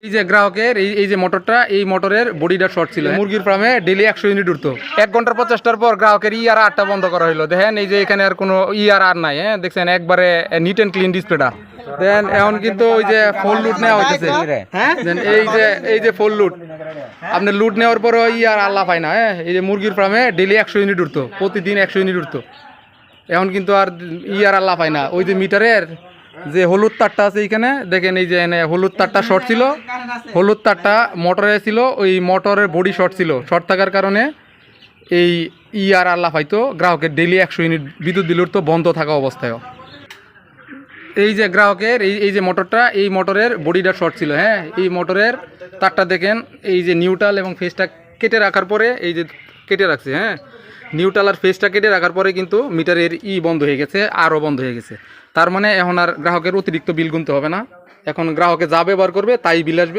এই যে গ্রাহকের এই যে মোটরটা, এই মোটরের বডিটা শর্ট ছিল। মুরগির ফার্মে ডেলি 100 ইউনিট উঠতো। 1 ঘন্টার প্রচেষ্টার পর গ্রাহকের আরটা বন্ধ করা হলো। দেখেন এই যে এখানে আর কোনো আর নাই। হ্যাঁ, দেখছেন একবারে নিট অ্যান্ড ক্লিন ডিসপ্লেটা। দেন এখন কিন্তু ওই যে ফুল লুট নেওয়া হইতেছে। হ্যাঁ, এই যে ফুল লুট, আপনি লুট নেওয়ার পর আল্লাহ পায় না। হ্যাঁ, এই যে মুরগির ফার্মে ডেলি 100 ইউনিট উঠতো, প্রতিদিন 100 ইউনিট উঠতো। এখন কিন্তু আর আল্লাহ পায় না। ওই যে মিটারের যে হলুদ তারটা আছে এইখানে দেখেন, এই যে হলুদ তারটা শর্ট ছিল। হলুদ তারটা মোটরে ছিল, ওই মোটরের বডি শর্ট ছিল। শর্ট থাকার কারণে এই আল্লাহ পাইতো। গ্রাহকের ডেলি 100 ইউনিট বিদ্যুৎ বিল উঠতো বন্ধ থাকা অবস্থায়ও। এই যে গ্রাহকের এই যে মোটরটা, এই মোটরের বডিটা শর্ট ছিল। হ্যাঁ, এই মোটরের তারটা দেখেন, এই যে নিউট্রাল এবং ফেসটা কেটে রাখার পরে, এই যে কেটে রাখছে। হ্যাঁ, নিউট্রাল আর ফেসটা কেটে রাখার পরে কিন্তু মিটারের বন্ধ হয়ে গেছে, আরও বন্ধ হয়ে গেছে। তার মানে এখন আর গ্রাহকের অতিরিক্ত বিল গুনতে হবে না। এখন গ্রাহকে যা ব্যবহার করবে তাই বিল আসবে।